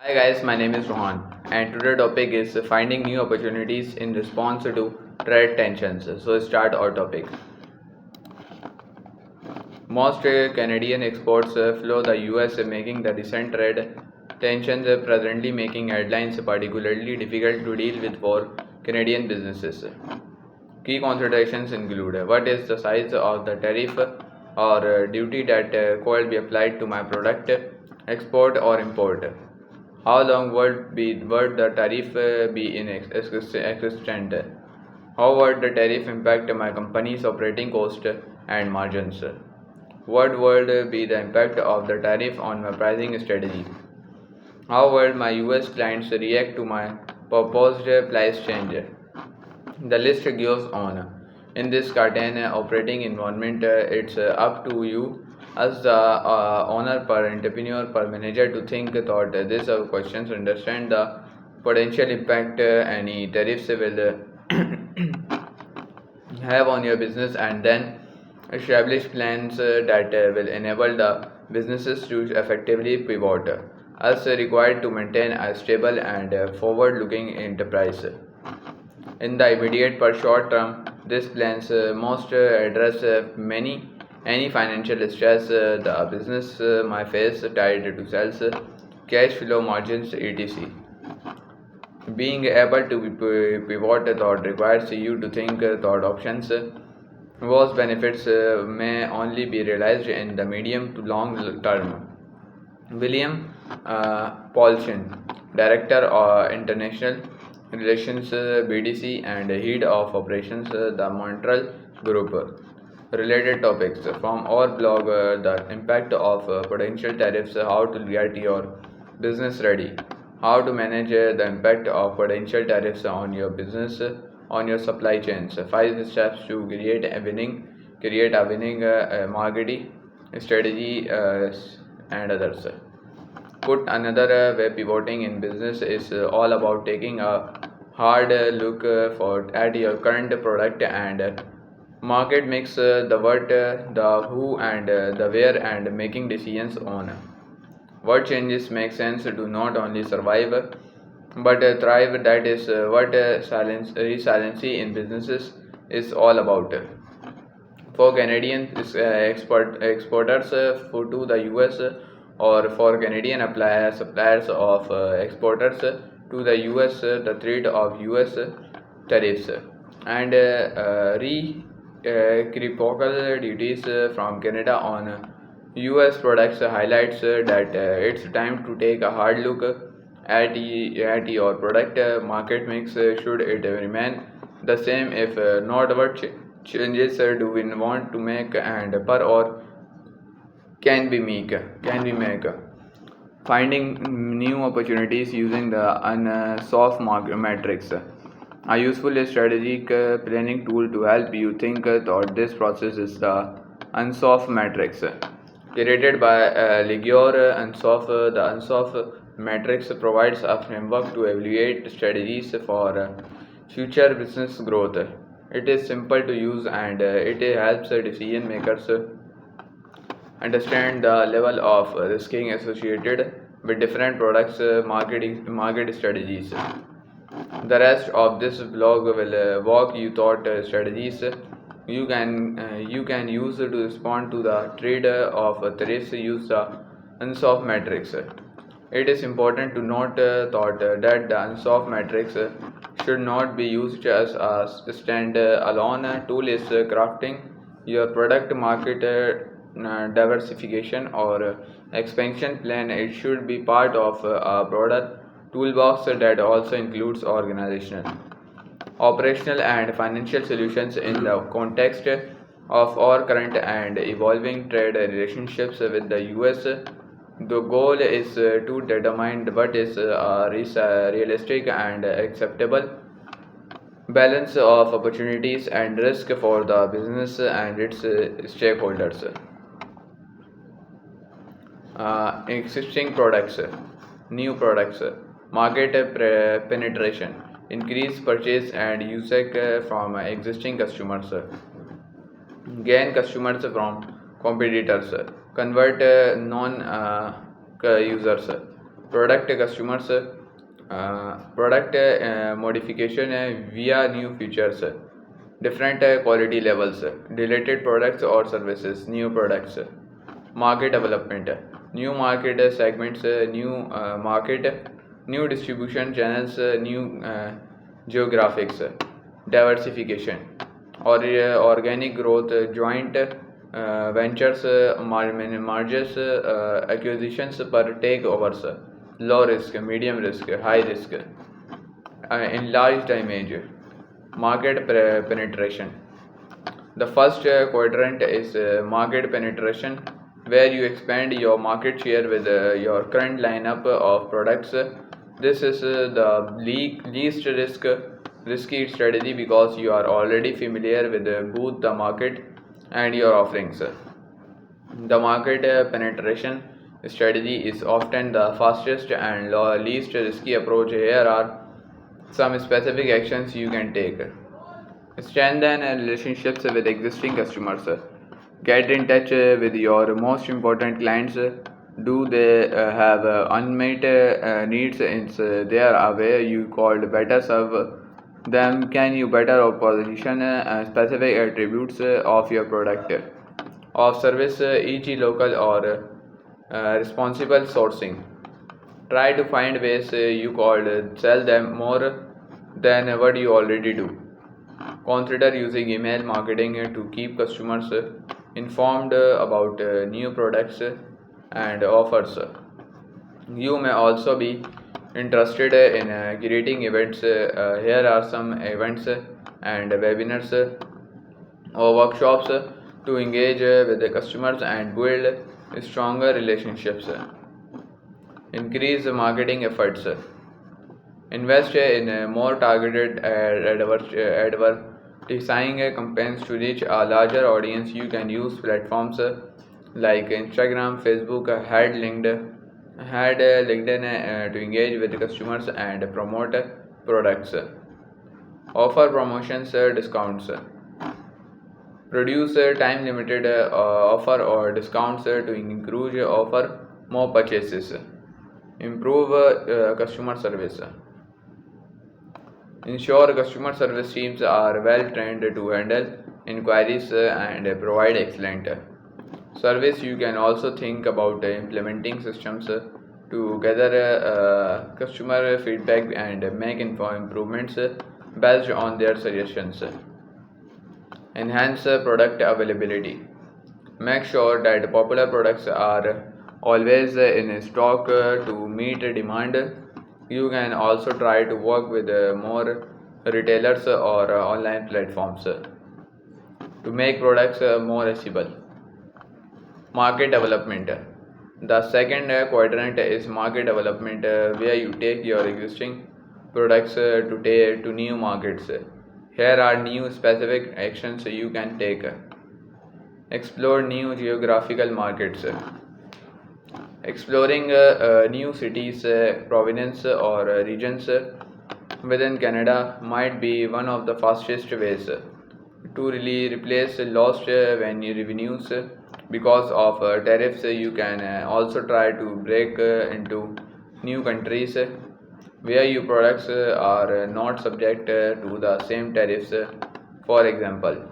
Hi guys, my name is Rohan and today topic is finding new opportunities in response to trade tensions. So start our topic. Most Canadian exports flow the US, making the recent trade tensions presently making headlines particularly difficult to deal with for Canadian businesses. Key considerations include what is the size of the tariff or duty that could be applied to my product, export or import. How long would the tariff be in existence? How would the tariff impact my company's operating cost and margins? What would be the impact of the tariff on my pricing strategy? How would my US clients react to my proposed price change? The list goes on. In this certain operating environment, it's up to you as the owner, per entrepreneur, per manager to think thought these questions, understand the potential impact any tariffs will have on your business, and then establish plans that will enable the businesses to effectively pivot as required to maintain a stable and forward-looking enterprise. In the immediate per short term, these plans most address many any financial stress the business might face tied to sales, cash flow margins, etc. Being able to pivot a thought requires you to think thought options. Whose benefits may only be realized in the medium to long term. William Paulson, Director of International Relations BDC and Head of Operations the Montreal Group. Related topics from our blog the impact of potential tariffs, how to get your business ready, how to manage the impact of potential tariffs on your business, on your supply chains, 5 steps to create a winning marketing strategy and others. Put another way, pivoting in business is all about taking a hard look at your current product and market mix, the what, the who, and the where, and making decisions on what changes make sense to not only survive but thrive. That is what resiliency in businesses is all about. For Canadian exporters to the US, or for Canadian suppliers of exporters to the US, the threat of US tariffs and reciprocal duties from Canada on US products highlights that it's time to take a hard look at your product market mix. Should it remain the same? If not, what changes do we want to make, and per or can we make finding new opportunities using the unsoft matrix, a useful strategic planning tool to help you think thought. This process is the unsoft matrix created by Ligior Unsoft. The unsoft matrix provides a framework to evaluate strategies for future business growth. It is simple to use and it helps decision makers understand the level of risking associated with different products, market strategies. The rest of this blog will walk you thought strategies you can use to respond to the trade of tariffs. Use the unsoft matrix. It is important to note thought that the unsoft matrix should not be used as a stand-alone tool is crafting your product market diversification or expansion plan. It should be part of a broader toolbox that also includes organizational, operational, and financial solutions in the context of our current and evolving trade relationships with the US. The goal is to determine what is a realistic and acceptable balance of opportunities and risk for the business and its stakeholders. Existing products, new products, market penetration, increase purchase and usage from existing customers, gain customers from competitors, convert non users, product customers, product modification via new features, different quality levels, related products or services, new products, market development, new market segments, new market, new distribution channels, new geographics, diversification, or organic growth, joint ventures, mergers, acquisitions per takeovers, low risk, medium risk, high risk, enlarged image, market penetration. The first quadrant is market penetration, where you expand your market share with your current lineup of products. This is the least risky strategy because you are already familiar with both the market and your offerings. The market penetration strategy is often the fastest and least risky approach. Here are some specific actions you can take. Strengthen relationships with existing customers. Get in touch with your most important clients. Do they have unmet needs? They are aware you called better serve them. Can you better position specific attributes of your product of service, e.g., local or responsible sourcing? Try to find ways you could sell them more than what you already do. Consider using email marketing to keep customers informed about new products and offers. You may also be interested in creating events. Here are some events and webinars or workshops to engage with the customers and build stronger relationships. Increase marketing efforts. Invest in more targeted advertising campaigns to reach a larger audience. You can use platforms like Instagram, Facebook, LinkedIn to engage with customers and promote products. Offer promotions, discounts. Produce time limited offer or discounts to encourage offer more purchases. Improve customer service. Ensure customer service teams are well trained to handle inquiries and provide excellent service. You can also think about implementing systems to gather customer feedback and make improvements based on their suggestions. Enhance product availability. Make sure that popular products are always in stock to meet demand. You can also try to work with more retailers or online platforms to make products more accessible. Market development. The second quadrant is market development, where you take your existing products to new markets. Here are new specific actions you can take. Explore new geographical markets. Exploring new cities, provinces, or regions within Canada might be one of the fastest ways to really replace lost revenues because of tariffs. You can also try to break into new countries where your products are not subject to the same tariffs. For example,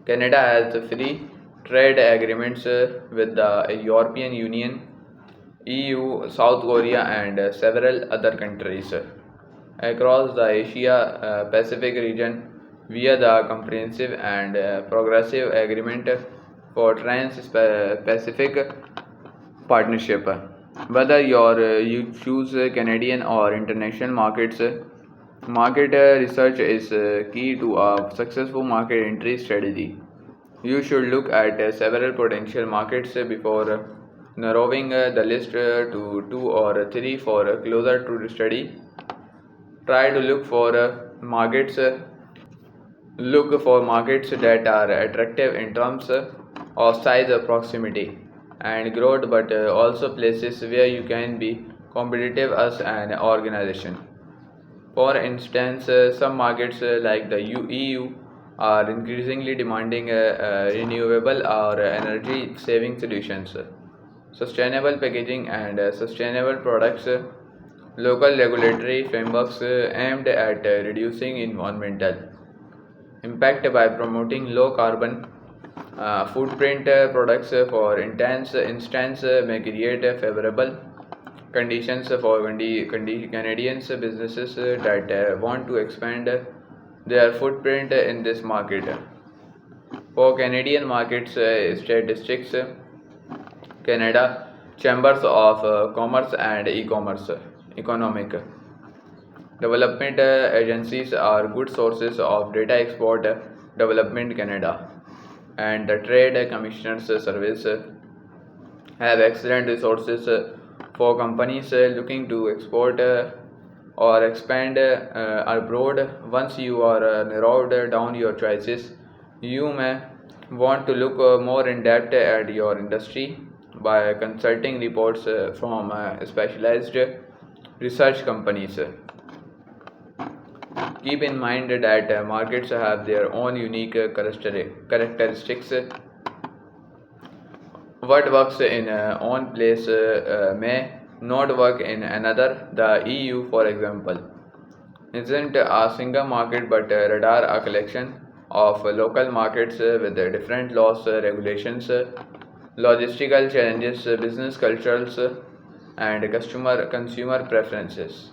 Canada has free trade agreements with the European Union, EU, South Korea, and several other countries across the Asia Pacific region via the Comprehensive and Progressive Agreement for Trans-Pacific Partnership. Whether you choose Canadian or international markets, market research is key to a successful market entry strategy. You should look at several potential markets before narrowing the list to two or three for closer to the study. Try to look for markets that are attractive in terms of size, proximity, and growth, but also places where you can be competitive as an organization. For instance, some markets like the EU are increasingly demanding renewable or energy saving solutions. sustainable packaging and sustainable products, local regulatory frameworks aimed at reducing environmental impact by promoting low carbon footprint products for intense instance may create favorable conditions for Canadian businesses that want to expand their footprint in this market. For Canadian markets, statistics, Canada Chambers of Commerce and E-commerce economic development agencies are good sources of data. Export Development Canada and the Trade Commissioner's Service have excellent resources for companies looking to export or expand abroad. Once you are narrowed down your choices, you may want to look more in depth at your industry by consulting reports from specialized research companies. Keep in mind that markets have their own unique characteristics. What works in one place may not work in another. The EU, for example, isn't a single market but rather a collection of local markets with different laws, regulations, logistical challenges, business cultures, and consumer preferences.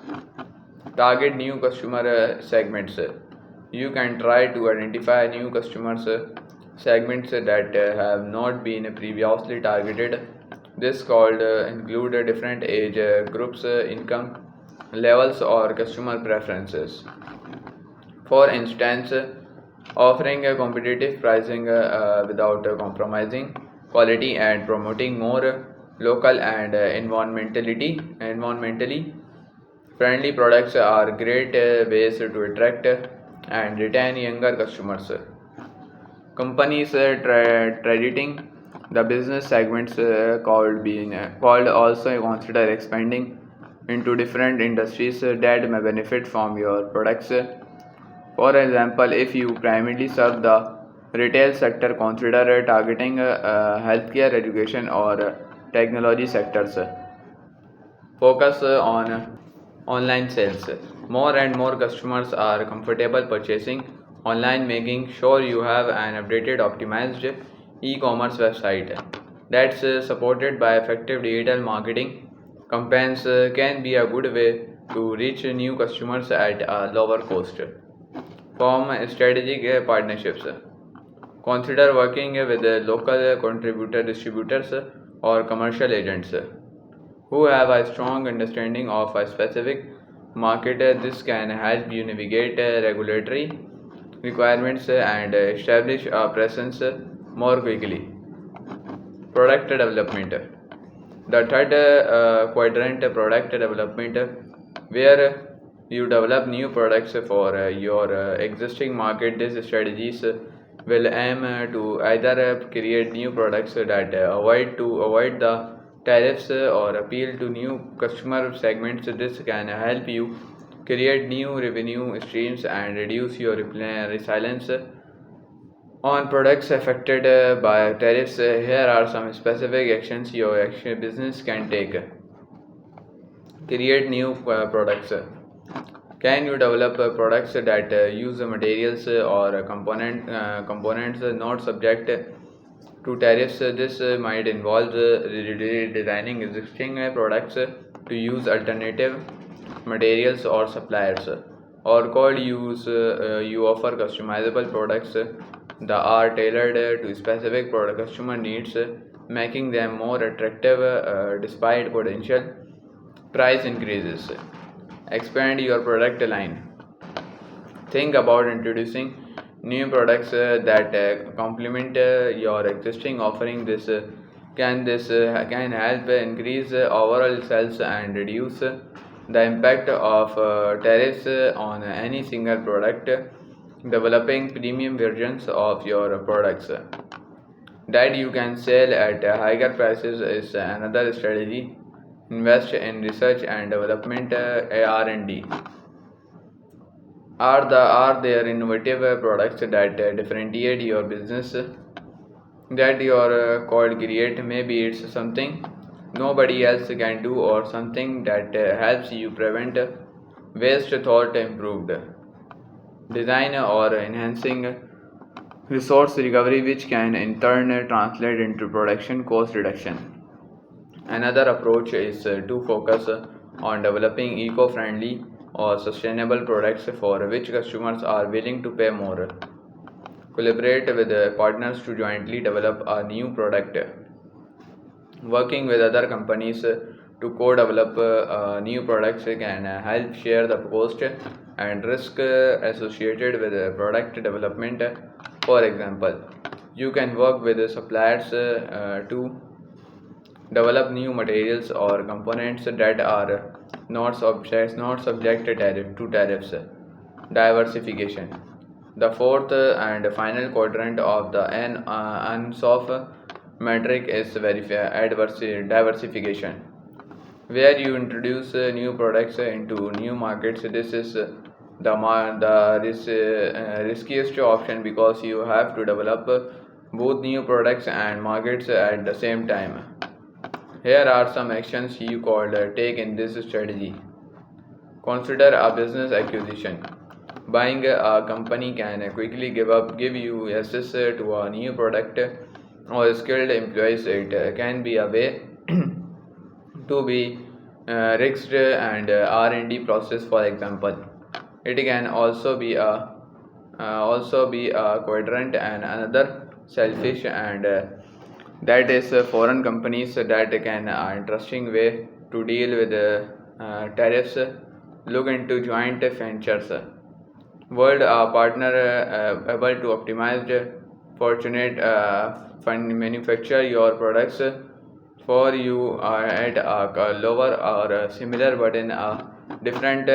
Target new customer segments. You can try to identify new customers segments that have not been previously targeted. This called include different age groups, income levels, or customer preferences. For instance, offering a competitive pricing without compromising quality and promoting more local and environmentally friendly products are great ways to attract and retain younger customers. Companies targeting the business segments called also consider expanding into different industries that may benefit from your products. For example, if you primarily serve the retail sector, consider targeting healthcare, education, or technology sectors. Focus on online sales. More and more customers are comfortable purchasing online, making sure you have an updated, optimized e-commerce website that's supported by effective digital marketing campaigns can be a good way to reach new customers at a lower cost. Form strategic partnerships. Consider working with local distributors or commercial agents who have a strong understanding of a specific market. This can help you navigate regulatory requirements and establish a presence more quickly. Product development. The third quadrant, product development, where you develop new products for your existing market. These strategies will aim to either create new products that avoid the tariffs or appeal to new customer segments. This can help you create new revenue streams and reduce your reliance on products affected by tariffs. Here are some specific actions your business can take. Create new products. Can you develop products that use materials or components not subject to tariffs? This might involve redesigning existing products to use alternative materials or suppliers. Or called use you offer customizable products that are tailored to specific product customer needs, making them more attractive despite potential price increases. Expand your product line. Think about introducing new products that complement your existing offering. This can help increase overall sales and reduce the impact of tariffs on any single product. Developing premium versions of your products that you can sell at higher prices is another strategy. Invest in research and development. R&D are there innovative products that differentiate your business that your called create. Maybe it's something nobody else can do, or something that helps you prevent waste thought improved design or enhancing resource recovery, which can in turn translate into production cost reduction. Another approach is to focus on developing eco-friendly or sustainable products for which customers are willing to pay more. Collaborate with partners to jointly develop a new product. Working with other companies to co-develop new products can help share the cost and risk associated with product development. For example, you can work with suppliers to develop new materials or components that are not subject to tariffs. Diversification. The fourth and final quadrant of the ANSOF metric is diversification, where you introduce new products into new markets. This is the riskiest option because you have to develop both new products and markets at the same time. Here are some actions you could take in this strategy. Consider a business acquisition. Buying a company can quickly give you access to a new product or skilled employees. It can be a way to be risked and R&D process, for example. It can also be a quadrant and another selfish, and that is foreign companies that can interesting way to deal with tariffs. Look into joint ventures. World partner able to optimize fortunate manufacture your products for you at a lower or similar but in a different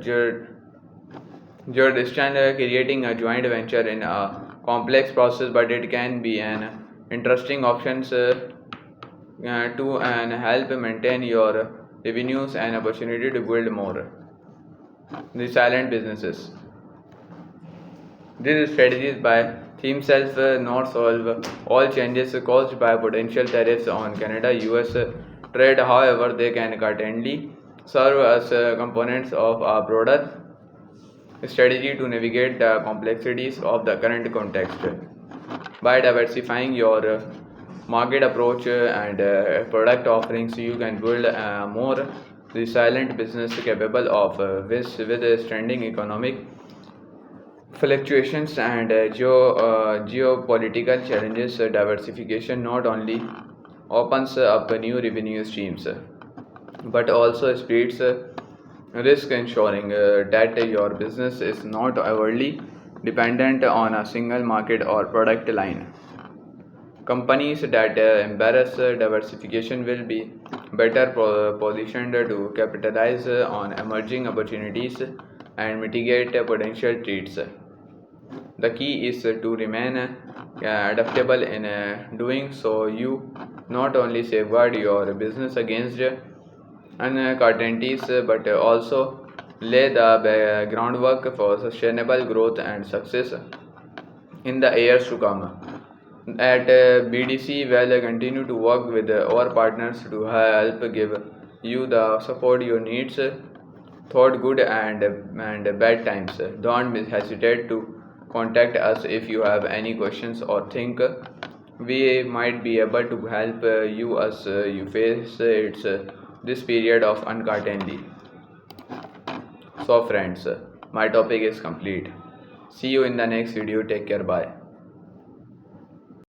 jurisdiction. Creating a joint venture in a complex process, but it can be an interesting options to and help maintain your revenues and opportunity to build more resilient businesses. These strategies by themselves not solve all changes caused by potential tariffs on Canada US trade. However, they can certainly serve as components of a broader strategy to navigate the complexities of the current context. By diversifying your market approach and product offerings, you can build a more resilient business capable of withstanding economic fluctuations and geopolitical challenges. Diversification not only opens up new revenue streams but also spreads risk, ensuring that your business is not overly dependent on a single market or product line. Companies that embrace diversification will be better positioned to capitalize on emerging opportunities and mitigate potential threats. The key is to remain adaptable in doing so. You not only safeguard your business against uncertainties but also lay the groundwork for sustainable growth and success in the years to come. At BDC, we'll continue to work with our partners to help give you the support you need through good and bad times. Don't hesitate to contact us if you have any questions or think we might be able to help you as you face this period of uncertainty. So, friends, my topic is complete. See you in the next video. Take care. Bye.